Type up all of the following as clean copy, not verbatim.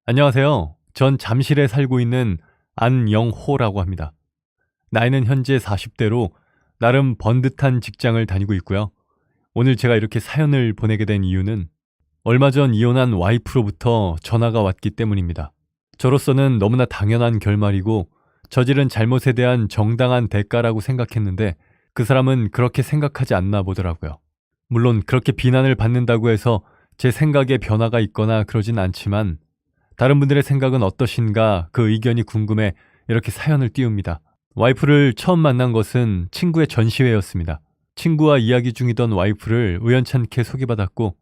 안녕하세요. 전 잠실에 살고 있는 안영호라고 합니다. 나이는 현재 40대로 나름 번듯한 직장을 다니고 있고요. 오늘 제가 이렇게 사연을 보내게 된 이유는 얼마 전 이혼한 와이프로부터 전화가 왔기 때문입니다. 저로서는 너무나 당연한 결말이고 저지른 잘못에 대한 정당한 대가라고 생각했는데 그 사람은 그렇게 생각하지 않나 보더라고요. 물론 그렇게 비난을 받는다고 해서 제 생각에 변화가 있거나 그러진 않지만 다른 분들의 생각은 어떠신가 그 의견이 궁금해 이렇게 사연을 띄웁니다. 와이프를 처음 만난 것은 친구의 전시회였습니다. 친구와 이야기 중이던 와이프를 우연찮게 소개받았고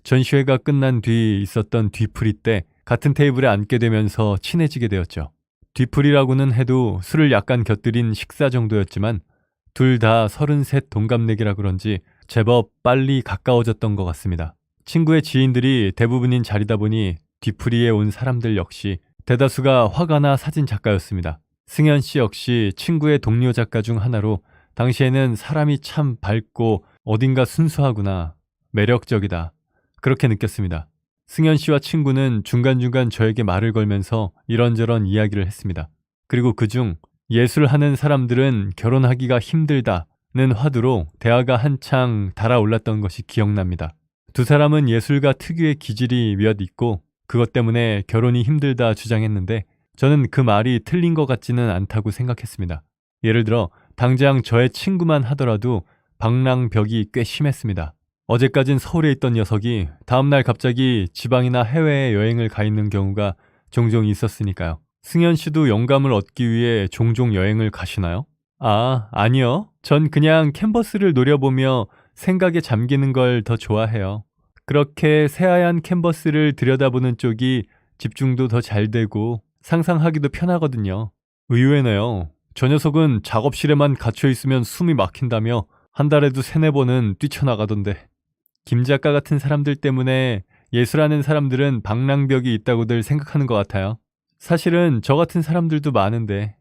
전시회가 끝난 뒤 있었던 뒤풀이 때 같은 테이블에 앉게 되면서 친해지게 되었죠. 뒤풀이라고는 해도 술을 약간 곁들인 식사 정도였지만 둘 다 33 동갑내기라 그런지 제법 빨리 가까워졌던 것 같습니다. 친구의 지인들이 대부분인 자리다 보니 뒤풀이에 온 사람들 역시 대다수가 화가나 사진 작가였습니다. 승현 씨 역시 친구의 동료 작가 중 하나로 당시에는 사람이 참 밝고 어딘가 순수하구나, 매력적이다, 그렇게 느꼈습니다. 승현 씨와 친구는 중간중간 저에게 말을 걸면서 이런저런 이야기를 했습니다. 그리고 그중 예술하는 사람들은 결혼하기가 힘들다는 화두로 대화가 한창 달아올랐던 것이 기억납니다. 두 사람은 예술가 특유의 기질이 몇 있고 그것 때문에 결혼이 힘들다 주장했는데 저는 그 말이 틀린 것 같지는 않다고 생각했습니다. 예를 들어 당장 저의 친구만 하더라도 방랑벽이 꽤 심했습니다. 어제까진 서울에 있던 녀석이 다음날 갑자기 지방이나 해외에 여행을 가 있는 경우가 종종 있었으니까요. 승현 씨도 영감을 얻기 위해 종종 여행을 가시나요? 아니요. 전 그냥 캔버스를 노려보며 생각에 잠기는 걸 더 좋아해요. 그렇게 새하얀 캔버스를 들여다보는 쪽이 집중도 더 잘 되고 상상하기도 편하거든요. 의외네요. 저 녀석은 작업실에만 갇혀 있으면 숨이 막힌다며 한 달에도 3-4번은 뛰쳐나가던데. 김 작가 같은 사람들 때문에 예술하는 사람들은 방랑벽이 있다고들 생각하는 것 같아요. 사실은 저 같은 사람들도 많은데.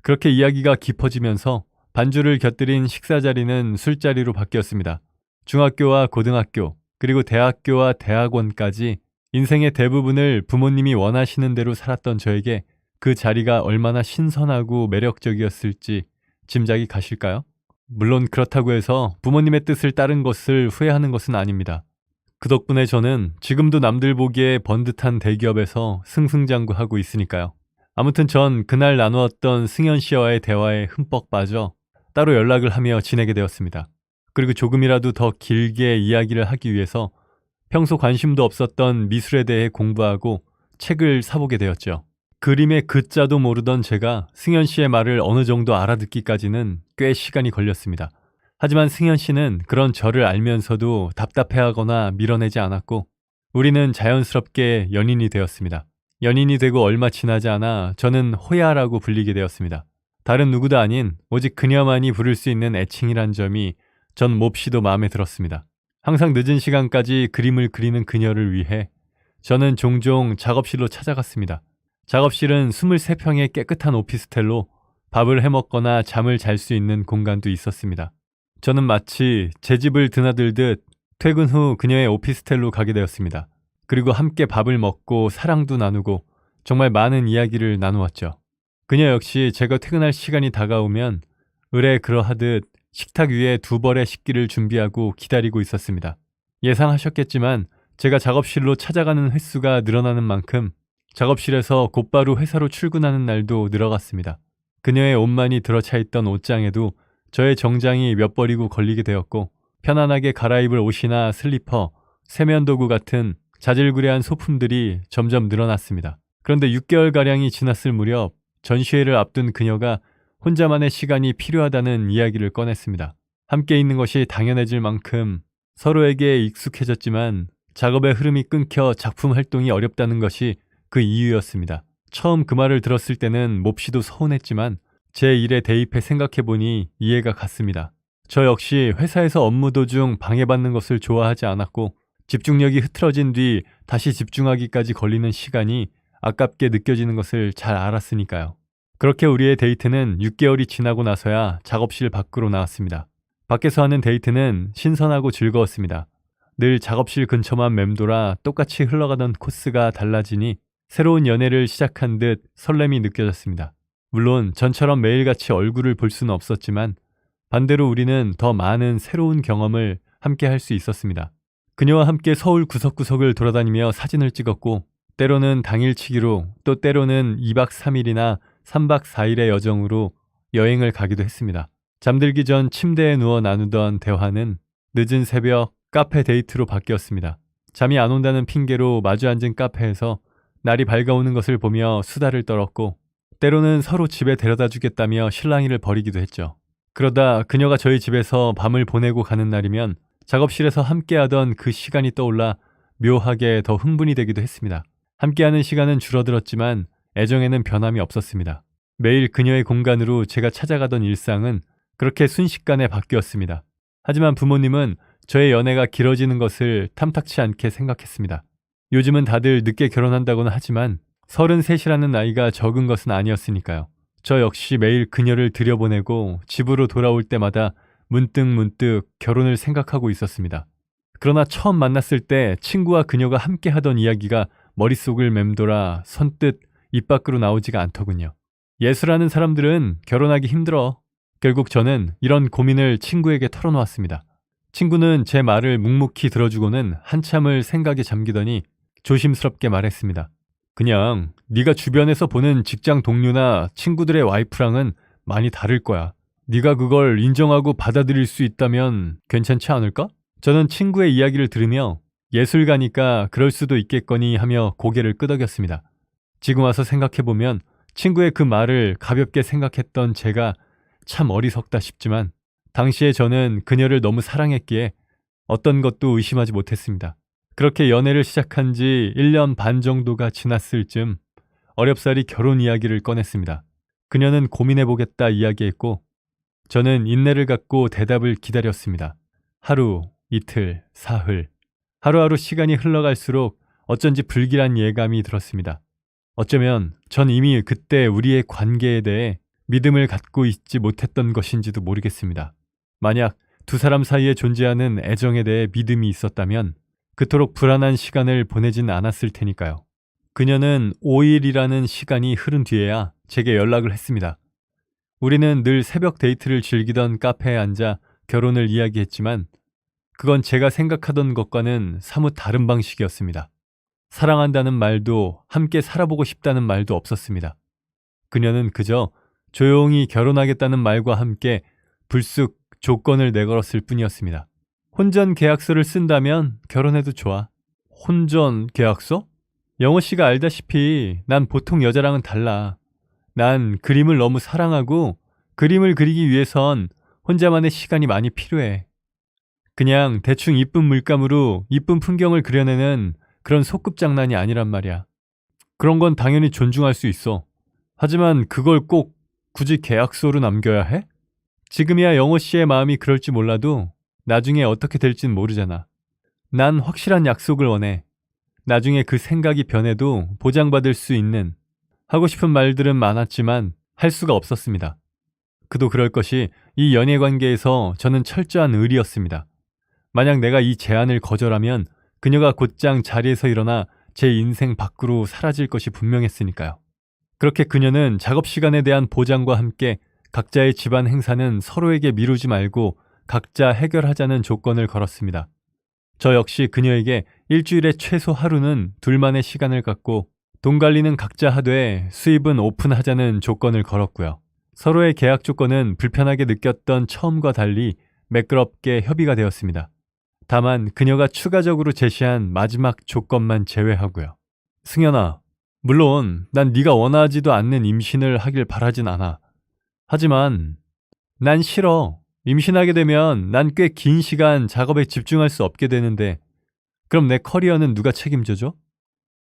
그렇게 이야기가 깊어지면서 반주를 곁들인 식사 자리는 술자리로 바뀌었습니다. 중학교와 고등학교, 그리고 대학교와 대학원까지 인생의 대부분을 부모님이 원하시는 대로 살았던 저에게 그 자리가 얼마나 신선하고 매력적이었을지 짐작이 가실까요? 물론 그렇다고 해서 부모님의 뜻을 따른 것을 후회하는 것은 아닙니다. 그 덕분에 저는 지금도 남들 보기에 번듯한 대기업에서 승승장구하고 있으니까요. 아무튼 전 그날 나누었던 승현 씨와의 대화에 흠뻑 빠져 따로 연락을 하며 지내게 되었습니다. 그리고 조금이라도 더 길게 이야기를 하기 위해서 평소 관심도 없었던 미술에 대해 공부하고 책을 사보게 되었죠. 그림의 그자도 모르던 제가 승현 씨의 말을 어느 정도 알아듣기까지는 꽤 시간이 걸렸습니다. 하지만 승현 씨는 그런 저를 알면서도 답답해하거나 밀어내지 않았고 우리는 자연스럽게 연인이 되었습니다. 연인이 되고 얼마 지나지 않아 저는 호야라고 불리게 되었습니다. 다른 누구도 아닌 오직 그녀만이 부를 수 있는 애칭이란 점이 전 몹시도 마음에 들었습니다. 항상 늦은 시간까지 그림을 그리는 그녀를 위해 저는 종종 작업실로 찾아갔습니다. 작업실은 23평의 깨끗한 오피스텔로 밥을 해먹거나 잠을 잘 수 있는 공간도 있었습니다. 저는 마치 제 집을 드나들듯 퇴근 후 그녀의 오피스텔로 가게 되었습니다. 그리고 함께 밥을 먹고 사랑도 나누고 정말 많은 이야기를 나누었죠. 그녀 역시 제가 퇴근할 시간이 다가오면 의뢰 그러하듯 식탁 위에 2벌의 식기를 준비하고 기다리고 있었습니다. 예상하셨겠지만 제가 작업실로 찾아가는 횟수가 늘어나는 만큼 작업실에서 곧바로 회사로 출근하는 날도 늘어갔습니다. 그녀의 옷만이 들어차 있던 옷장에도 저의 정장이 몇 벌이고 걸리게 되었고 편안하게 갈아입을 옷이나 슬리퍼, 세면도구 같은 자질구레한 소품들이 점점 늘어났습니다. 그런데 6개월가량이 지났을 무렵 전시회를 앞둔 그녀가 혼자만의 시간이 필요하다는 이야기를 꺼냈습니다. 함께 있는 것이 당연해질 만큼 서로에게 익숙해졌지만 작업의 흐름이 끊겨 작품 활동이 어렵다는 것이 그 이유였습니다. 처음 그 말을 들었을 때는 몹시도 서운했지만 제 일에 대입해 생각해보니 이해가 갔습니다. 저 역시 회사에서 업무 도중 방해받는 것을 좋아하지 않았고 집중력이 흐트러진 뒤 다시 집중하기까지 걸리는 시간이 아깝게 느껴지는 것을 잘 알았으니까요. 그렇게 우리의 데이트는 6개월이 지나고 나서야 작업실 밖으로 나왔습니다. 밖에서 하는 데이트는 신선하고 즐거웠습니다. 늘 작업실 근처만 맴돌아 똑같이 흘러가던 코스가 달라지니 새로운 연애를 시작한 듯 설렘이 느껴졌습니다. 물론 전처럼 매일같이 얼굴을 볼 수는 없었지만 반대로 우리는 더 많은 새로운 경험을 함께 할 수 있었습니다. 그녀와 함께 서울 구석구석을 돌아다니며 사진을 찍었고 때로는 당일치기로 또 때로는 2박 3일이나 3박 4일의 여정으로 여행을 가기도 했습니다. 잠들기 전 침대에 누워 나누던 대화는 늦은 새벽 카페 데이트로 바뀌었습니다. 잠이 안 온다는 핑계로 마주 앉은 카페에서 날이 밝아오는 것을 보며 수다를 떨었고 때로는 서로 집에 데려다 주겠다며 실랑이를 벌이기도 했죠. 그러다 그녀가 저희 집에서 밤을 보내고 가는 날이면 작업실에서 함께하던 그 시간이 떠올라 묘하게 더 흥분이 되기도 했습니다. 함께하는 시간은 줄어들었지만 애정에는 변함이 없었습니다. 매일 그녀의 공간으로 제가 찾아가던 일상은 그렇게 순식간에 바뀌었습니다. 하지만 부모님은 저의 연애가 길어지는 것을 탐탁치 않게 생각했습니다. 요즘은 다들 늦게 결혼한다고는 하지만 33이라는 나이가 적은 것은 아니었으니까요. 저 역시 매일 그녀를 들여보내고 집으로 돌아올 때마다 문득 결혼을 생각하고 있었습니다. 그러나 처음 만났을 때 친구와 그녀가 함께 하던 이야기가 머릿속을 맴돌아 선뜻 입 밖으로 나오지가 않더군요. 예술하는 사람들은 결혼하기 힘들어. 결국 저는 이런 고민을 친구에게 털어놓았습니다. 친구는 제 말을 묵묵히 들어주고는 한참을 생각에 잠기더니 조심스럽게 말했습니다. 그냥 네가 주변에서 보는 직장 동료나 친구들의 와이프랑은 많이 다를 거야. 네가 그걸 인정하고 받아들일 수 있다면 괜찮지 않을까? 저는 친구의 이야기를 들으며 예술가니까 그럴 수도 있겠거니 하며 고개를 끄덕였습니다. 지금 와서 생각해보면 친구의 그 말을 가볍게 생각했던 제가 참 어리석다 싶지만 당시에 저는 그녀를 너무 사랑했기에 어떤 것도 의심하지 못했습니다. 그렇게 연애를 시작한 지 1년 반 정도가 지났을 즈음 어렵사리 결혼 이야기를 꺼냈습니다. 그녀는 고민해보겠다 이야기했고 저는 인내를 갖고 대답을 기다렸습니다. 하루, 이틀, 사흘. 하루하루 시간이 흘러갈수록 어쩐지 불길한 예감이 들었습니다. 어쩌면 전 이미 그때 우리의 관계에 대해 믿음을 갖고 있지 못했던 것인지도 모르겠습니다. 만약 두 사람 사이에 존재하는 애정에 대해 믿음이 있었다면 그토록 불안한 시간을 보내진 않았을 테니까요. 그녀는 5일이라는 시간이 흐른 뒤에야 제게 연락을 했습니다. 우리는 늘 새벽 데이트를 즐기던 카페에 앉아 결혼을 이야기했지만 그건 제가 생각하던 것과는 사뭇 다른 방식이었습니다. 사랑한다는 말도 함께 살아보고 싶다는 말도 없었습니다. 그녀는 그저 조용히 결혼하겠다는 말과 함께 불쑥 조건을 내걸었을 뿐이었습니다. 혼전 계약서를 쓴다면 결혼해도 좋아. 혼전 계약서? 영호 씨가 알다시피 난 보통 여자랑은 달라. 난 그림을 너무 사랑하고 그림을 그리기 위해선 혼자만의 시간이 많이 필요해. 그냥 대충 이쁜 물감으로 이쁜 풍경을 그려내는 그런 소꿉장난이 아니란 말이야. 그런 건 당연히 존중할 수 있어. 하지만 그걸 꼭 굳이 계약서로 남겨야 해? 지금이야 영호 씨의 마음이 그럴지 몰라도 나중에 어떻게 될진 모르잖아. 난 확실한 약속을 원해. 나중에 그 생각이 변해도 보장받을 수 있는. 하고 싶은 말들은 많았지만 할 수가 없었습니다. 그도 그럴 것이 이 연애 관계에서 저는 철저한 의리였습니다. 만약 내가 이 제안을 거절하면 그녀가 곧장 자리에서 일어나 제 인생 밖으로 사라질 것이 분명했으니까요. 그렇게 그녀는 작업 시간에 대한 보장과 함께 각자의 집안 행사는 서로에게 미루지 말고 각자 해결하자는 조건을 걸었습니다. 저 역시 그녀에게 일주일에 최소 하루는 둘만의 시간을 갖고 돈 관리는 각자 하되 수입은 오픈하자는 조건을 걸었고요. 서로의 계약 조건은 불편하게 느꼈던 처음과 달리 매끄럽게 협의가 되었습니다. 다만 그녀가 추가적으로 제시한 마지막 조건만 제외하고요. 승연아, 물론 난 네가 원하지도 않는 임신을 하길 바라진 않아. 하지만 난 싫어. 임신하게 되면 난 꽤 긴 시간 작업에 집중할 수 없게 되는데 그럼 내 커리어는 누가 책임져줘?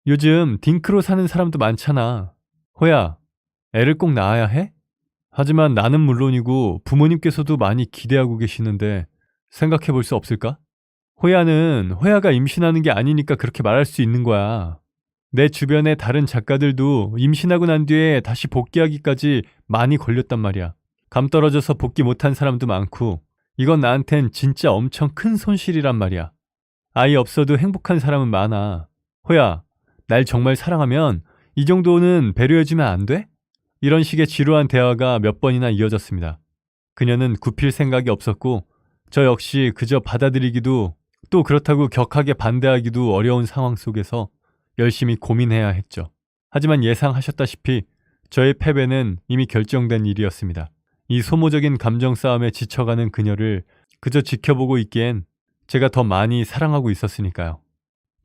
요즘 딩크로 사는 사람도 많잖아. 호야, 애를 꼭 낳아야 해? 하지만 나는 물론이고 부모님께서도 많이 기대하고 계시는데 생각해 볼 수 없을까? 호야는 호야가 임신하는 게 아니니까 그렇게 말할 수 있는 거야. 내 주변의 다른 작가들도 임신하고 난 뒤에 다시 복귀하기까지 많이 걸렸단 말이야. 감 떨어져서 복귀 못한 사람도 많고 이건 나한텐 진짜 엄청 큰 손실이란 말이야. 아이 없어도 행복한 사람은 많아. 호야, 날 정말 사랑하면 이 정도는 배려해주면 안 돼? 이런 식의 지루한 대화가 몇 번이나 이어졌습니다. 그녀는 굽힐 생각이 없었고 저 역시 그저 받아들이기도 또 그렇다고 격하게 반대하기도 어려운 상황 속에서 열심히 고민해야 했죠. 하지만 예상하셨다시피 저의 패배는 이미 결정된 일이었습니다. 이 소모적인 감정 싸움에 지쳐가는 그녀를 그저 지켜보고 있기엔 제가 더 많이 사랑하고 있었으니까요.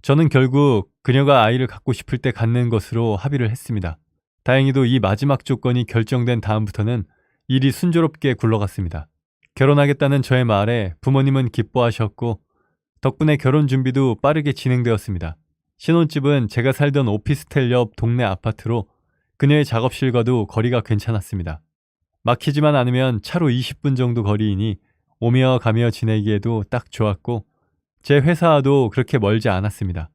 저는 결국 그녀가 아이를 갖고 싶을 때 갖는 것으로 합의를 했습니다. 다행히도 이 마지막 조건이 결정된 다음부터는 일이 순조롭게 굴러갔습니다. 결혼하겠다는 저의 말에 부모님은 기뻐하셨고 덕분에 결혼 준비도 빠르게 진행되었습니다. 신혼집은 제가 살던 오피스텔 옆 동네 아파트로 그녀의 작업실과도 거리가 괜찮았습니다. 막히지만 않으면 차로 20분 정도 거리이니 오며 가며 지내기에도 딱 좋았고 제 회사와도 그렇게 멀지 않았습니다.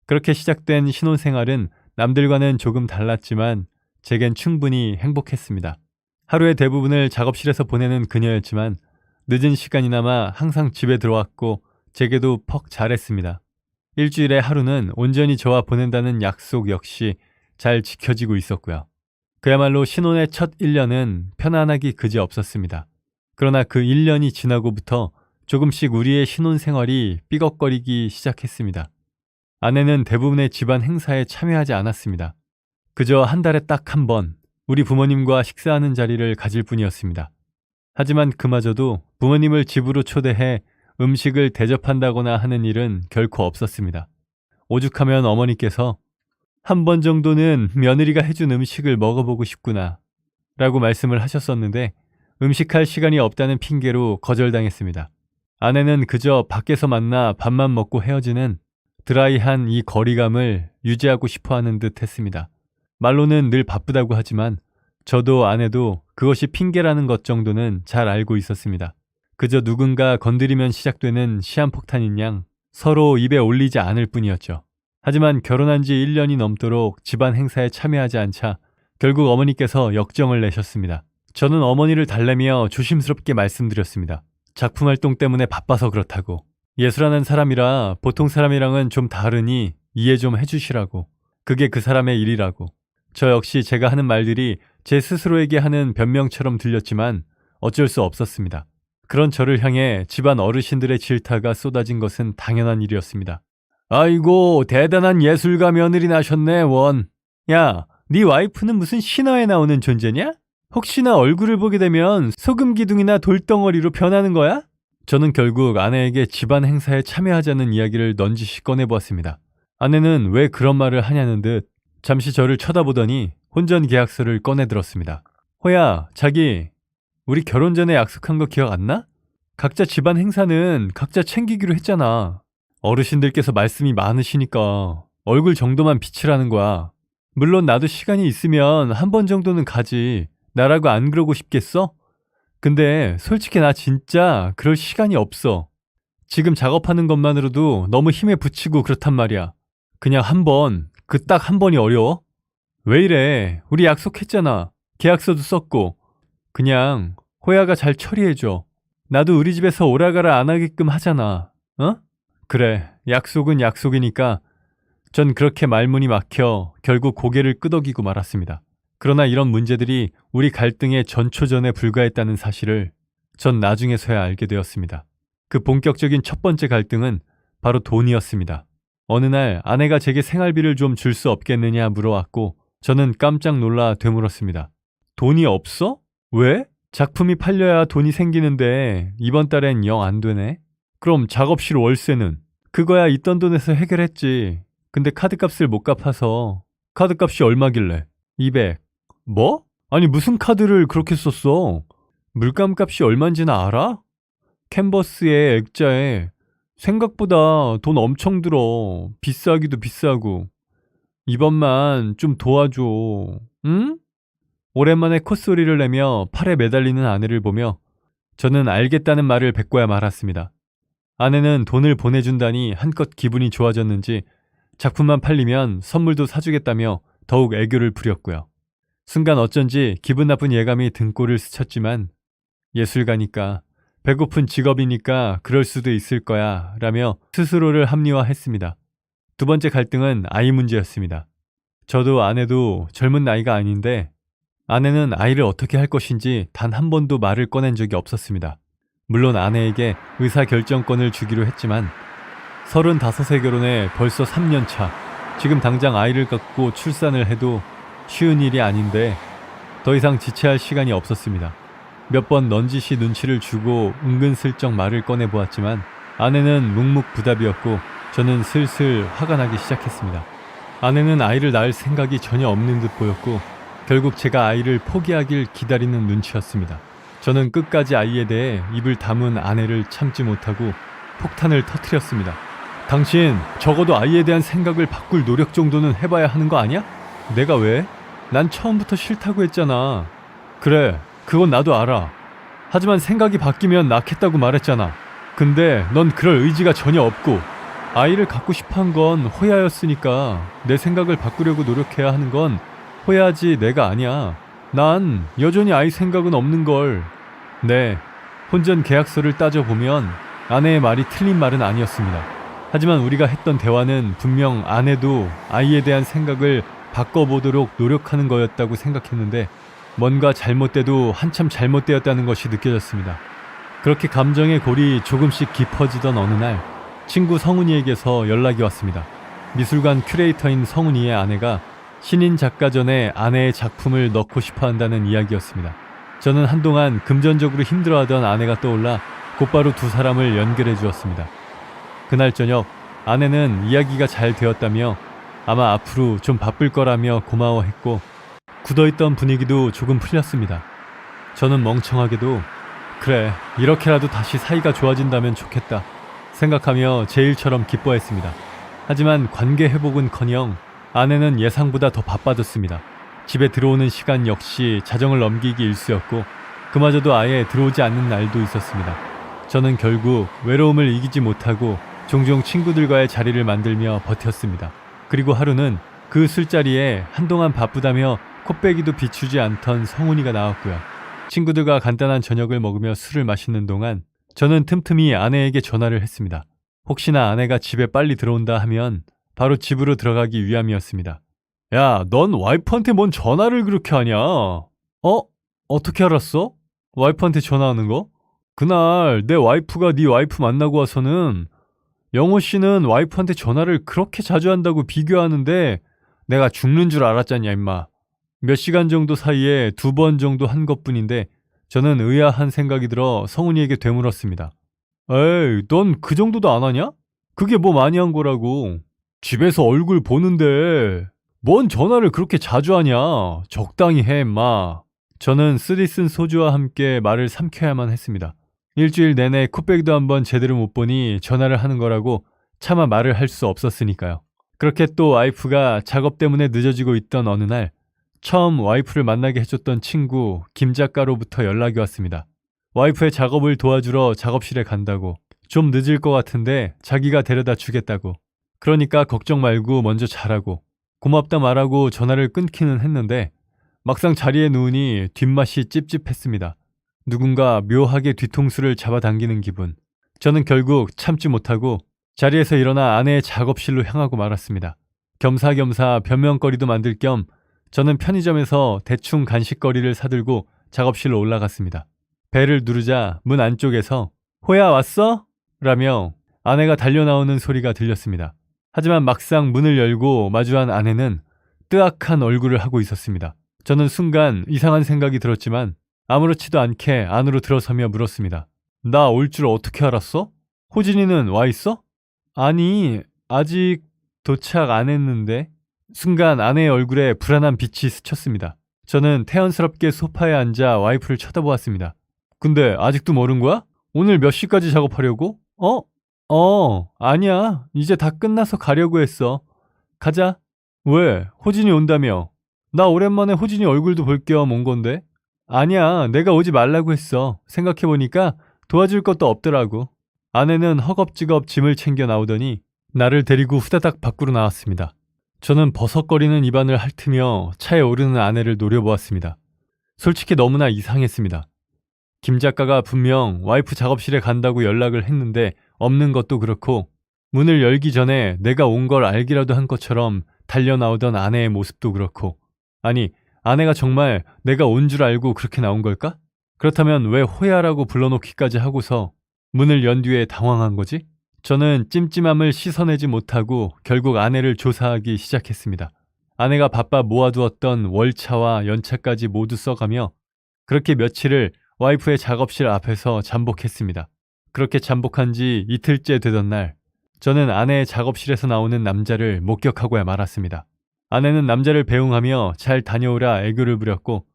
그렇게 시작된 신혼생활은 남들과는 조금 달랐지만 제겐 충분히 행복했습니다. 하루의 대부분을 작업실에서 보내는 그녀였지만 늦은 시간이나마 항상 집에 들어왔고 제게도 퍽 잘했습니다. 일주일에 하루는 온전히 저와 보낸다는 약속 역시 잘 지켜지고 있었고요. 그야말로 신혼의 첫 1년은 편안하기 그지없었습니다. 그러나 그 1년이 지나고부터 조금씩 우리의 신혼생활이 삐걱거리기 시작했습니다. 아내는 대부분의 집안 행사에 참여하지 않았습니다. 그저 한 달에 딱 한 번 우리 부모님과 식사하는 자리를 가질 뿐이었습니다. 하지만 그마저도 부모님을 집으로 초대해 음식을 대접한다거나 하는 일은 결코 없었습니다. 오죽하면 어머니께서 한 번 정도는 며느리가 해준 음식을 먹어보고 싶구나 라고 말씀을 하셨었는데 음식할 시간이 없다는 핑계로 거절당했습니다. 아내는 그저 밖에서 만나 밥만 먹고 헤어지는 드라이한 이 거리감을 유지하고 싶어하는 듯 했습니다. 말로는 늘 바쁘다고 하지만 저도 아내도 그것이 핑계라는 것 정도는 잘 알고 있었습니다. 그저 누군가 건드리면 시작되는 시한폭탄인 양 서로 입에 올리지 않을 뿐이었죠. 하지만 결혼한 지 1년이 넘도록 집안 행사에 참여하지 않자 결국 어머니께서 역정을 내셨습니다. 저는 어머니를 달래며 조심스럽게 말씀드렸습니다. 작품 활동 때문에 바빠서 그렇다고. 예술하는 사람이라 보통 사람이랑은 좀 다르니 이해 좀 해주시라고. 그게 그 사람의 일이라고. 저 역시 제가 하는 말들이 제 스스로에게 하는 변명처럼 들렸지만 어쩔 수 없었습니다. 그런 저를 향해 집안 어르신들의 질타가 쏟아진 것은 당연한 일이었습니다. 아이고 대단한 예술가 며느리 나셨네 원. 야, 네 와이프는 무슨 신화에 나오는 존재냐? 혹시나 얼굴을 보게 되면 소금기둥이나 돌덩어리로 변하는 거야? 저는 결국 아내에게 집안 행사에 참여하자는 이야기를 넌지시 꺼내보았습니다. 아내는 왜 그런 말을 하냐는 듯 잠시 저를 쳐다보더니 혼전 계약서를 꺼내들었습니다. 호야, 자기 우리 결혼 전에 약속한 거 기억 안 나? 각자 집안 행사는 각자 챙기기로 했잖아. 어르신들께서 말씀이 많으시니까 얼굴 정도만 비치라는 거야. 물론 나도 시간이 있으면 한 번 정도는 가지. 나라고 안 그러고 싶겠어? 근데 솔직히 나 진짜 그럴 시간이 없어. 지금 작업하는 것만으로도 너무 힘에 부치고 그렇단 말이야. 그냥 한 번, 그 딱 한 번이 어려워? 왜 이래? 우리 약속했잖아. 계약서도 썼고. 그냥 호야가 잘 처리해줘. 나도 우리 집에서 오라가라 안 하게끔 하잖아. 어? 그래, 약속은 약속이니까 전 그렇게 말문이 막혀 결국 고개를 끄덕이고 말았습니다. 그러나 이런 문제들이 우리 갈등의 전초전에 불과했다는 사실을 전 나중에서야 알게 되었습니다. 그 본격적인 첫 번째 갈등은 바로 돈이었습니다. 어느 날 아내가 제게 생활비를 좀 줄 수 없겠느냐 물어왔고 저는 깜짝 놀라 되물었습니다. 돈이 없어? 왜? 작품이 팔려야 돈이 생기는데 이번 달엔 영 안 되네? 그럼 작업실 월세는? 그거야 있던 돈에서 해결했지. 근데 카드값을 못 갚아서. 카드값이 얼마길래? 200. 뭐? 아니 무슨 카드를 그렇게 썼어? 물감값이 얼만지는 알아? 캔버스에 액자에 생각보다 돈 엄청 들어. 비싸기도 비싸고. 이번만 좀 도와줘. 응? 오랜만에 콧소리를 내며 팔에 매달리는 아내를 보며 저는 알겠다는 말을 뱉고야 말았습니다. 아내는 돈을 보내준다니 한껏 기분이 좋아졌는지 작품만 팔리면 선물도 사주겠다며 더욱 애교를 부렸고요. 순간 어쩐지 기분 나쁜 예감이 등골을 스쳤지만 예술가니까 배고픈 직업이니까 그럴 수도 있을 거야 라며 스스로를 합리화했습니다. 두 번째 갈등은 아이 문제였습니다. 저도 아내도 젊은 나이가 아닌데 아내는 아이를 어떻게 할 것인지 단 한 번도 말을 꺼낸 적이 없었습니다. 물론 아내에게 의사결정권을 주기로 했지만 35세 결혼에 벌써 3년 차, 지금 당장 아이를 갖고 출산을 해도 쉬운 일이 아닌데 더 이상 지체할 시간이 없었습니다. 몇 번 넌지시 눈치를 주고 은근슬쩍 말을 꺼내보았지만 아내는 묵묵부답이었고 저는 슬슬 화가 나기 시작했습니다. 아내는 아이를 낳을 생각이 전혀 없는 듯 보였고 결국 제가 아이를 포기하길 기다리는 눈치였습니다. 저는 끝까지 아이에 대해 입을 다문 아내를 참지 못하고 폭탄을 터뜨렸습니다. 당신 적어도 아이에 대한 생각을 바꿀 노력 정도는 해봐야 하는 거 아니야? 내가 왜? 난 처음부터 싫다고 했잖아. 그래, 그건 나도 알아. 하지만 생각이 바뀌면 낳겠다고 말했잖아. 근데 넌 그럴 의지가 전혀 없고 아이를 갖고 싶어한 건 호야였으니까 내 생각을 바꾸려고 노력해야 하는 건 호야지 내가 아니야. 난 여전히 아이 생각은 없는걸. 네, 혼전 계약서를 따져보면 아내의 말이 틀린 말은 아니었습니다. 하지만 우리가 했던 대화는 분명 아내도 아이에 대한 생각을 바꿔보도록 노력하는 거였다고 생각했는데 뭔가 잘못돼도 한참 잘못되었다는 것이 느껴졌습니다. 그렇게 감정의 골이 조금씩 깊어지던 어느 날 친구 성훈이에게서 연락이 왔습니다. 미술관 큐레이터인 성훈이의 아내가 신인 작가 전에 아내의 작품을 넣고 싶어 한다는 이야기였습니다. 저는 한동안 금전적으로 힘들어하던 아내가 떠올라 곧바로 두 사람을 연결해 주었습니다. 그날 저녁 아내는 이야기가 잘 되었다며 아마 앞으로 좀 바쁠 거라며 고마워했고 굳어있던 분위기도 조금 풀렸습니다. 저는 멍청하게도 그래, 이렇게라도 다시 사이가 좋아진다면 좋겠다 생각하며 제 일처럼 기뻐했습니다. 하지만 관계 회복은커녕 아내는 예상보다 더 바빠졌습니다. 집에 들어오는 시간 역시 자정을 넘기기 일쑤였고 그마저도 아예 들어오지 않는 날도 있었습니다. 저는 결국 외로움을 이기지 못하고 종종 친구들과의 자리를 만들며 버텼습니다. 그리고 하루는 그 술자리에 한동안 바쁘다며 콧배기도 비추지 않던 성훈이가 나왔고요. 친구들과 간단한 저녁을 먹으며 술을 마시는 동안 저는 틈틈이 아내에게 전화를 했습니다. 혹시나 아내가 집에 빨리 들어온다 하면 바로 집으로 들어가기 위함이었습니다. 야, 넌 와이프한테 뭔 전화를 그렇게 하냐? 어떻게 알았어? 와이프한테 전화하는 거? 그날 내 와이프가 네 와이프 만나고 와서는 영호 씨는 와이프한테 전화를 그렇게 자주 한다고 비교하는데 내가 죽는 줄 알았잖냐 임마. 몇 시간 정도 사이에 2번 정도 한 것뿐인데 저는 의아한 생각이 들어 성훈이에게 되물었습니다. 에이, 넌 그 정도도 안 하냐? 그게 뭐 많이 한 거라고. 집에서 얼굴 보는데 뭔 전화를 그렇게 자주 하냐. 적당히 해 임마. 저는 쓰디쓴 소주와 함께 말을 삼켜야만 했습니다. 일주일 내내 콧배기도 한번 제대로 못 보니 전화를 하는 거라고 차마 말을 할 수 없었으니까요. 그렇게 또 와이프가 작업 때문에 늦어지고 있던 어느 날 처음 와이프를 만나게 해줬던 친구 김 작가로부터 연락이 왔습니다. 와이프의 작업을 도와주러 작업실에 간다고. 좀 늦을 것 같은데 자기가 데려다 주겠다고. 그러니까 걱정 말고 먼저 자라고. 고맙다 말하고 전화를 끊기는 했는데 막상 자리에 누우니 뒷맛이 찝찝했습니다. 누군가 묘하게 뒤통수를 잡아당기는 기분. 저는 결국 참지 못하고 자리에서 일어나 아내의 작업실로 향하고 말았습니다. 겸사겸사 변명거리도 만들 겸 저는 편의점에서 대충 간식거리를 사들고 작업실로 올라갔습니다. 벨을 누르자 문 안쪽에서 호야 왔어? 라며 아내가 달려나오는 소리가 들렸습니다. 하지만 막상 문을 열고 마주한 아내는 뜨악한 얼굴을 하고 있었습니다. 저는 순간 이상한 생각이 들었지만 아무렇지도 않게 안으로 들어서며 물었습니다. 나 올 줄 어떻게 알았어? 호진이는 와 있어? 아니, 아직 도착 안 했는데. 순간 아내의 얼굴에 불안한 빛이 스쳤습니다. 저는 태연스럽게 소파에 앉아 와이프를 쳐다보았습니다. 근데 아직도 모른 거야? 오늘 몇 시까지 작업하려고? 아니야. 이제 다 끝나서 가려고 했어. 가자. 왜? 호진이 온다며. 나 오랜만에 호진이 얼굴도 볼 겸 온 건데. 아니야. 내가 오지 말라고 했어. 생각해보니까 도와줄 것도 없더라고. 아내는 허겁지겁 짐을 챙겨 나오더니 나를 데리고 후다닥 밖으로 나왔습니다. 저는 버석거리는 입안을 핥으며 차에 오르는 아내를 노려보았습니다. 솔직히 너무나 이상했습니다. 김 작가가 분명 와이프 작업실에 간다고 연락을 했는데 없는 것도 그렇고 문을 열기 전에 내가 온 걸 알기라도 한 것처럼 달려나오던 아내의 모습도 그렇고, 아니, 아내가 정말 내가 온 줄 알고 그렇게 나온 걸까? 그렇다면 왜 호야라고 불러놓기까지 하고서 문을 연 뒤에 당황한 거지? 저는 찜찜함을 씻어내지 못하고 결국 아내를 조사하기 시작했습니다. 아내가 바빠 모아두었던 월차와 연차까지 모두 써가며 그렇게 며칠을 와이프의 작업실 앞에서 잠복했습니다. 그렇게 잠복한 지 이틀째 되던 날, 저는 아내의 작업실에서 나오는 남자를 목격하고야 말았습니다. 아내는 남자를 배웅하며 잘 다녀오라 애교를 부렸고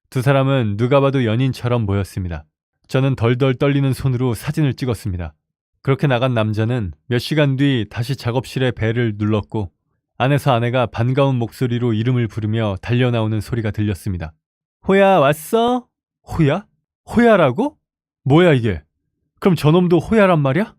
두 사람은 누가 봐도 연인처럼 보였습니다. 저는 덜덜 떨리는 손으로 사진을 찍었습니다. 그렇게 나간 남자는 몇 시간 뒤 다시 작업실에 벨을 눌렀고 안에서 아내가 반가운 목소리로 이름을 부르며 달려나오는 소리가 들렸습니다. 호야 왔어? 호야? 호야라고? 뭐야 이게? 그럼 저놈도 호야란 말이야?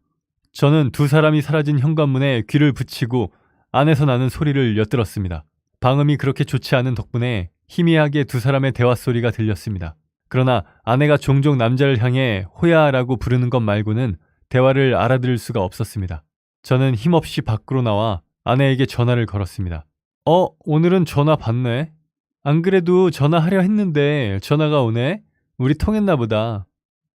저는 두 사람이 사라진 현관문에 귀를 붙이고 안에서 나는 소리를 엿들었습니다. 방음이 그렇게 좋지 않은 덕분에 희미하게 두 사람의 대화 소리가 들렸습니다. 그러나 아내가 종종 남자를 향해 호야라고 부르는 것 말고는 대화를 알아들을 수가 없었습니다. 저는 힘없이 밖으로 나와 아내에게 전화를 걸었습니다. 오늘은 전화 받네. 안 그래도 전화하려 했는데 전화가 오네. 우리 통했나 보다.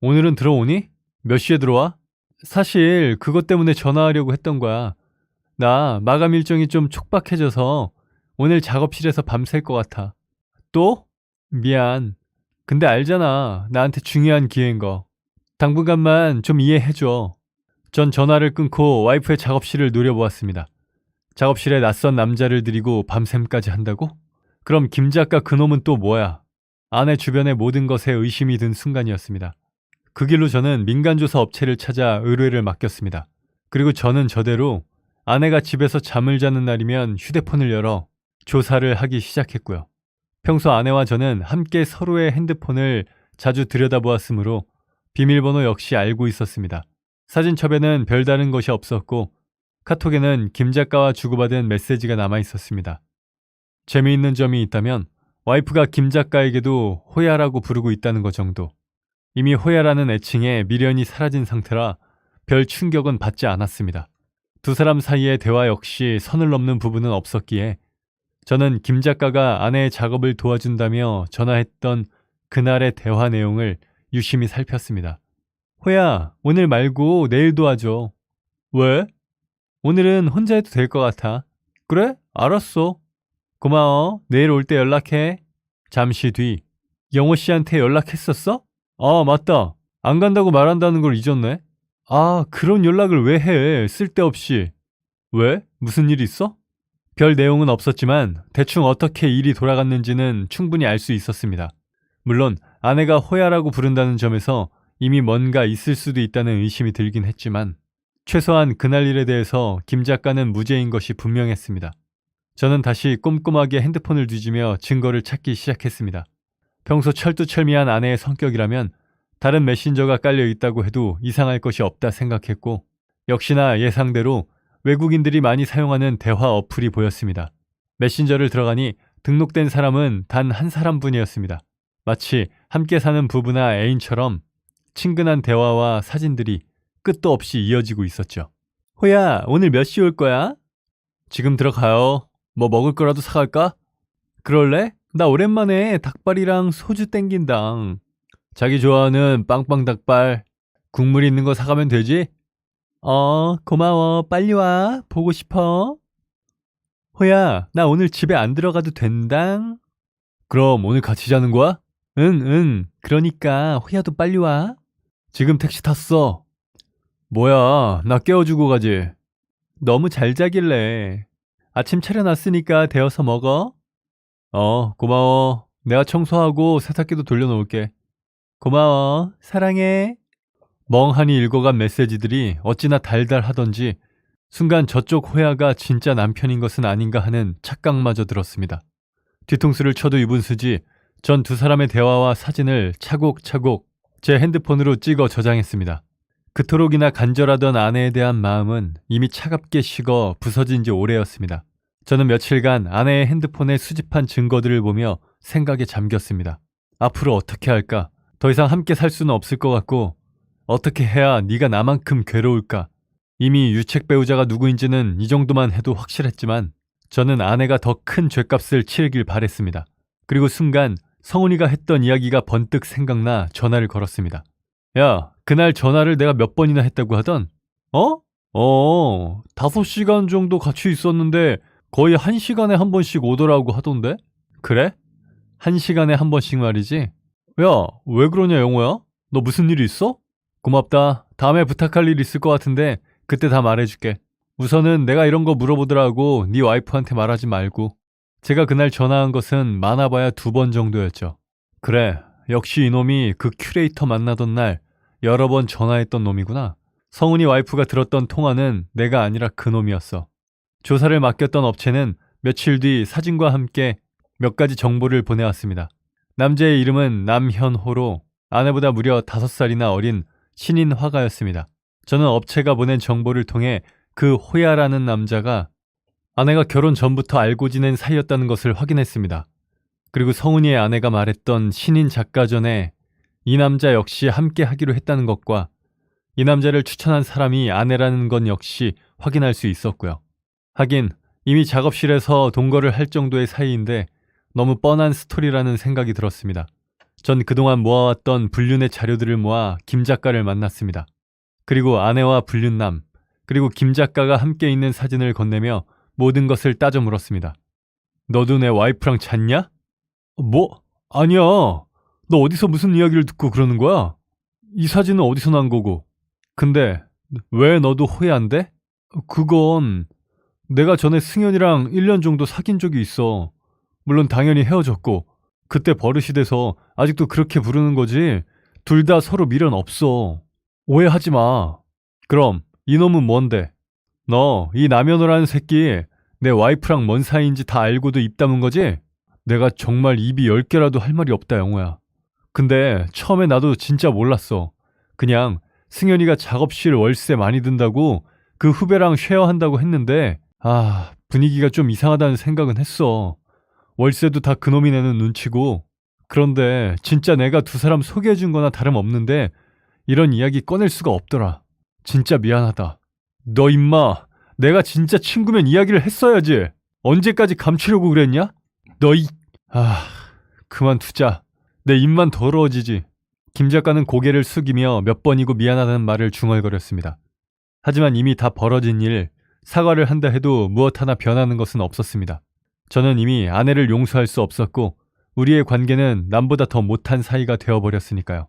오늘은 들어오니? 몇 시에 들어와? 사실 그것 때문에 전화하려고 했던 거야. 나 마감 일정이 좀 촉박해져서 오늘 작업실에서 밤샐 것 같아. 또? 미안. 근데 알잖아. 나한테 중요한 기회인 거. 당분간만 좀 이해해줘. 전 전화를 끊고 와이프의 작업실을 노려보았습니다. 작업실에 낯선 남자를 들이고 밤샘까지 한다고? 그럼 김 작가 그놈은 또 뭐야? 아내 주변의 모든 것에 의심이 든 순간이었습니다. 그 길로 저는 민간조사 업체를 찾아 의뢰를 맡겼습니다. 그리고 저는 저대로 아내가 집에서 잠을 자는 날이면 휴대폰을 열어 조사를 하기 시작했고요. 평소 아내와 저는 함께 서로의 핸드폰을 자주 들여다보았으므로 비밀번호 역시 알고 있었습니다. 사진첩에는 별다른 것이 없었고 카톡에는 김 작가와 주고받은 메시지가 남아 있었습니다. 재미있는 점이 있다면 와이프가 김 작가에게도 호야라고 부르고 있다는 것 정도. 이미 호야라는 애칭에 미련이 사라진 상태라 별 충격은 받지 않았습니다. 두 사람 사이의 대화 역시 선을 넘는 부분은 없었기에 저는 김 작가가 아내의 작업을 도와준다며 전화했던 그날의 대화 내용을 유심히 살폈습니다. 호야, 오늘 말고 내일 도와줘. 왜? 오늘은 혼자 해도 될 것 같아. 그래? 알았어. 고마워. 내일 올 때 연락해. 잠시 뒤. 영호 씨한테 연락했었어? 맞다. 안 간다고 말한다는 걸 잊었네. 그런 연락을 왜 해? 쓸데없이. 왜? 무슨 일 있어? 별 내용은 없었지만 대충 어떻게 일이 돌아갔는지는 충분히 알 수 있었습니다. 물론 아내가 호야라고 부른다는 점에서 이미 뭔가 있을 수도 있다는 의심이 들긴 했지만 최소한 그날 일에 대해서 김 작가는 무죄인 것이 분명했습니다. 저는 다시 꼼꼼하게 핸드폰을 뒤지며 증거를 찾기 시작했습니다. 평소 철두철미한 아내의 성격이라면 다른 메신저가 깔려 있다고 해도 이상할 것이 없다 생각했고 역시나 예상대로 외국인들이 많이 사용하는 대화 어플이 보였습니다. 메신저를 들어가니 등록된 사람은 단 한 사람뿐이었습니다. 마치 함께 사는 부부나 애인처럼 친근한 대화와 사진들이 끝도 없이 이어지고 있었죠. 호야, 오늘 몇 시 올 거야? 지금 들어가요. 뭐 먹을 거라도 사갈까? 그럴래? 나 오랜만에 닭발이랑 소주 땡긴당. 자기 좋아하는 빵빵 닭발, 국물 있는 거 사가면 되지? 고마워. 빨리 와. 보고 싶어. 호야, 나 오늘 집에 안 들어가도 된당? 그럼 오늘 같이 자는 거야? 응. 그러니까 호야도 빨리 와. 지금 택시 탔어. 뭐야, 나 깨워주고 가지. 너무 잘 자길래. 아침 차려놨으니까 데워서 먹어. 고마워. 내가 청소하고 세탁기도 돌려놓을게. 고마워. 사랑해. 멍하니 읽어간 메시지들이 어찌나 달달하던지 순간 저쪽 호야가 진짜 남편인 것은 아닌가 하는 착각마저 들었습니다. 뒤통수를 쳐도 유분수지 전 두 사람의 대화와 사진을 차곡차곡 제 핸드폰으로 찍어 저장했습니다. 그토록이나 간절하던 아내에 대한 마음은 이미 차갑게 식어 부서진 지 오래였습니다. 저는 며칠간 아내의 핸드폰에 수집한 증거들을 보며 생각에 잠겼습니다. 앞으로 어떻게 할까? 더 이상 함께 살 수는 없을 것 같고 어떻게 해야 네가 나만큼 괴로울까? 이미 유책 배우자가 누구인지는 이 정도만 해도 확실했지만 저는 아내가 더 큰 죗값을 치르길 바랬습니다. 그리고 순간 성훈이가 했던 이야기가 번뜩 생각나 전화를 걸었습니다. 야, 그날 전화를 내가 몇 번이나 했다고 하던? 어? 5시간 정도 같이 있었는데 거의 1시간에 한 번씩 오더라고 하던데? 그래? 1시간에 한 번씩 말이지? 야, 왜 그러냐, 영호야? 너 무슨 일 있어? 고맙다. 다음에 부탁할 일 있을 것 같은데 그때 다 말해줄게. 우선은 내가 이런 거 물어보더라고 네 와이프한테 말하지 말고. 제가 그날 전화한 것은 많아봐야 2번 정도였죠. 그래, 역시 이놈이 그 큐레이터 만나던 날 여러 번 전화했던 놈이구나. 성훈이 와이프가 들었던 통화는 내가 아니라 그 놈이었어. 조사를 맡겼던 업체는 며칠 뒤 사진과 함께 몇 가지 정보를 보내왔습니다. 남자의 이름은 남현호로 아내보다 무려 5살이나 어린 신인 화가였습니다. 저는 업체가 보낸 정보를 통해 그 호야라는 남자가 아내가 결혼 전부터 알고 지낸 사이였다는 것을 확인했습니다. 그리고 성훈이의 아내가 말했던 신인 작가 전에 이 남자 역시 함께 하기로 했다는 것과 이 남자를 추천한 사람이 아내라는 건 역시 확인할 수 있었고요. 하긴 이미 작업실에서 동거를 할 정도의 사이인데 너무 뻔한 스토리라는 생각이 들었습니다. 전 그동안 모아왔던 불륜의 자료들을 모아 김 작가를 만났습니다. 그리고 아내와 불륜남, 그리고 김 작가가 함께 있는 사진을 건네며 모든 것을 따져 물었습니다. 너도 내 와이프랑 잤냐? 뭐? 아니야. 너 어디서 무슨 이야기를 듣고 그러는 거야? 이 사진은 어디서 난 거고? 근데 왜 너도 호야인데? 그건 내가 전에 승현이랑 1년 정도 사귄 적이 있어. 물론 당연히 헤어졌고 그때 버릇이 돼서 아직도 그렇게 부르는 거지. 둘 다 서로 미련 없어. 오해하지 마. 그럼 이놈은 뭔데? 너 이 남현호라는 새끼 내 와이프랑 뭔 사이인지 다 알고도 입 다문 거지? 내가 정말 입이 10개라도 할 말이 없다, 영호야. 근데 처음에 나도 진짜 몰랐어. 그냥 승현이가 작업실 월세 많이 든다고 그 후배랑 쉐어한다고 했는데 분위기가 좀 이상하다는 생각은 했어. 월세도 다 그놈이 내는 눈치고. 그런데 진짜 내가 2사람 소개해준 거나 다름없는데 이런 이야기 꺼낼 수가 없더라. 진짜 미안하다. 너 임마, 내가 진짜 친구면 이야기를 했어야지. 언제까지 감추려고 그랬냐? 너 그만두자. 내 입만 더러워지지. 김 작가는 고개를 숙이며 몇 번이고 미안하다는 말을 중얼거렸습니다. 하지만 이미 다 벌어진 일, 사과를 한다 해도 무엇 하나 변하는 것은 없었습니다. 저는 이미 아내를 용서할 수 없었고 우리의 관계는 남보다 더 못한 사이가 되어버렸으니까요.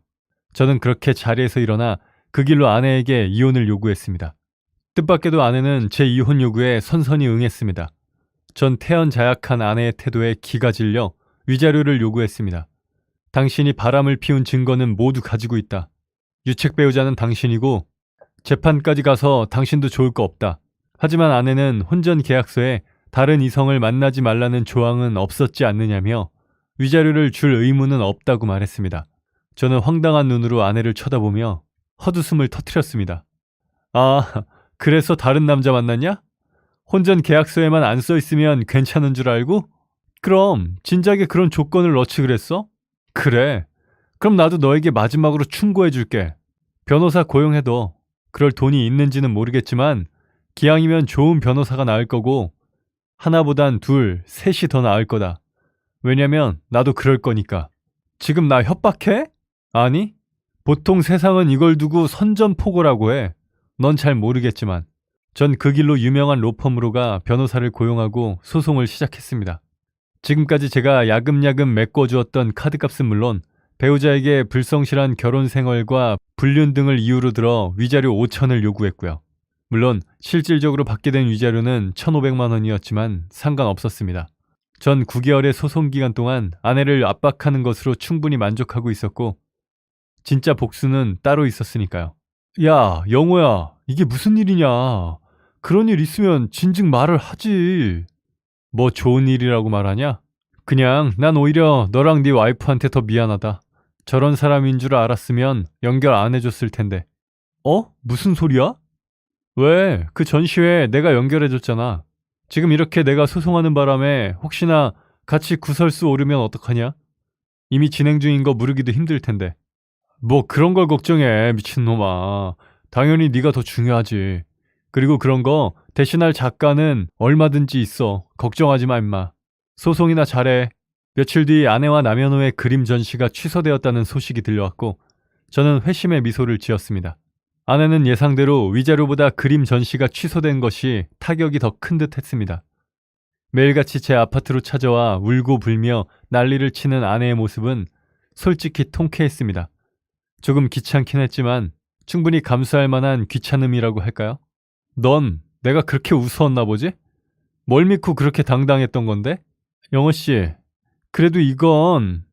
저는 그렇게 자리에서 일어나 그 길로 아내에게 이혼을 요구했습니다. 뜻밖에도 아내는 제 이혼 요구에 선선히 응했습니다. 전 태연자약한 아내의 태도에 기가 질려 위자료를 요구했습니다. 당신이 바람을 피운 증거는 모두 가지고 있다. 유책 배우자는 당신이고 재판까지 가서 당신도 좋을 거 없다. 하지만 아내는 혼전 계약서에 다른 이성을 만나지 말라는 조항은 없었지 않느냐며 위자료를 줄 의무는 없다고 말했습니다. 저는 황당한 눈으로 아내를 쳐다보며 헛웃음을 터뜨렸습니다. 그래서 다른 남자 만났냐? 혼전 계약서에만 안 써있으면 괜찮은 줄 알고? 그럼 진작에 그런 조건을 넣지 그랬어? 그래. 그럼 나도 너에게 마지막으로 충고해줄게. 변호사 고용해둬. 그럴 돈이 있는지는 모르겠지만 기왕이면 좋은 변호사가 나을 거고 하나보단 2, 3이 더 나을 거다. 왜냐면 나도 그럴 거니까. 지금 나 협박해? 아니, 보통 세상은 이걸 두고 선전포고라고 해. 넌 잘 모르겠지만 전 그 길로 유명한 로펌으로 가 변호사를 고용하고 소송을 시작했습니다. 지금까지 제가 야금야금 메꿔주었던 카드값은 물론 배우자에게 불성실한 결혼 생활과 불륜 등을 이유로 들어 위자료 5천을 요구했고요. 물론 실질적으로 받게 된 위자료는 1,500만 원이었지만 상관없었습니다. 전 9개월의 소송 기간 동안 아내를 압박하는 것으로 충분히 만족하고 있었고 진짜 복수는 따로 있었으니까요. 야, 영호야, 이게 무슨 일이냐. 그런 일 있으면 진즉 말을 하지. 뭐 좋은 일이라고 말하냐? 그냥 난 오히려 너랑 네 와이프한테 더 미안하다. 저런 사람인 줄 알았으면 연결 안 해줬을 텐데. 무슨 소리야? 왜? 그 전시회 내가 연결해줬잖아. 지금 이렇게 내가 소송하는 바람에 혹시나 같이 구설수 오르면 어떡하냐? 이미 진행 중인 거 모르기도 힘들 텐데. 뭐 그런 걸 걱정해, 미친놈아. 당연히 네가 더 중요하지. 그리고 그런 거 대신할 작가는 얼마든지 있어. 걱정하지 마, 임마. 소송이나 잘해. 며칠 뒤 아내와 남현호의 그림 전시가 취소되었다는 소식이 들려왔고 저는 회심의 미소를 지었습니다. 아내는 예상대로 위자료보다 그림 전시가 취소된 것이 타격이 더 큰 듯 했습니다. 매일같이 제 아파트로 찾아와 울고 불며 난리를 치는 아내의 모습은 솔직히 통쾌했습니다. 조금 귀찮긴 했지만 충분히 감수할 만한 귀찮음이라고 할까요? 넌 내가 그렇게 우스웠나 보지? 뭘 믿고 그렇게 당당했던 건데? 영호씨, 그래도 이건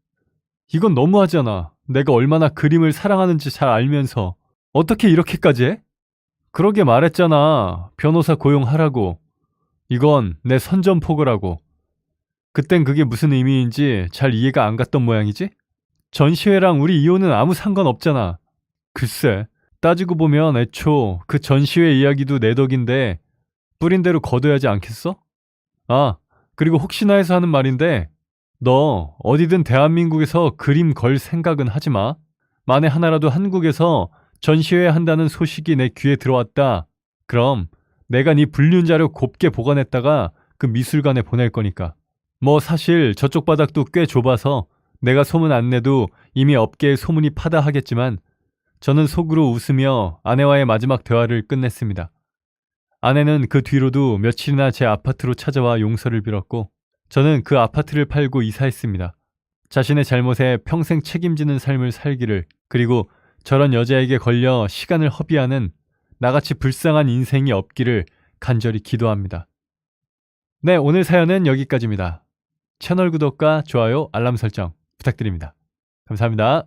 너무하잖아. 내가 얼마나 그림을 사랑하는지 잘 알면서 어떻게 이렇게까지 해? 그러게 말했잖아. 변호사 고용하라고. 이건 내 선전포고라고. 그땐 그게 무슨 의미인지 잘 이해가 안 갔던 모양이지? 전시회랑 우리 이혼은 아무 상관없잖아. 글쎄, 따지고 보면 애초 그 전시회 이야기도 내 덕인데 뿌린 대로 거둬야지 않겠어? 아, 그리고 혹시나 해서 하는 말인데 너 어디든 대한민국에서 그림 걸 생각은 하지 마. 만에 하나라도 한국에서 전시회 한다는 소식이 내 귀에 들어왔다. 그럼 내가 네 불륜 자료 곱게 보관했다가 그 미술관에 보낼 거니까. 뭐 사실 저쪽 바닥도 꽤 좁아서 내가 소문 안 내도 이미 업계에 소문이 파다하겠지만 저는 속으로 웃으며 아내와의 마지막 대화를 끝냈습니다. 아내는 그 뒤로도 며칠이나 제 아파트로 찾아와 용서를 빌었고 저는 그 아파트를 팔고 이사했습니다. 자신의 잘못에 평생 책임지는 삶을 살기를, 그리고 저런 여자에게 걸려 시간을 허비하는 나같이 불쌍한 인생이 없기를 간절히 기도합니다. 네, 오늘 사연은 여기까지입니다. 채널 구독과 좋아요, 알람 설정 부탁드립니다. 감사합니다.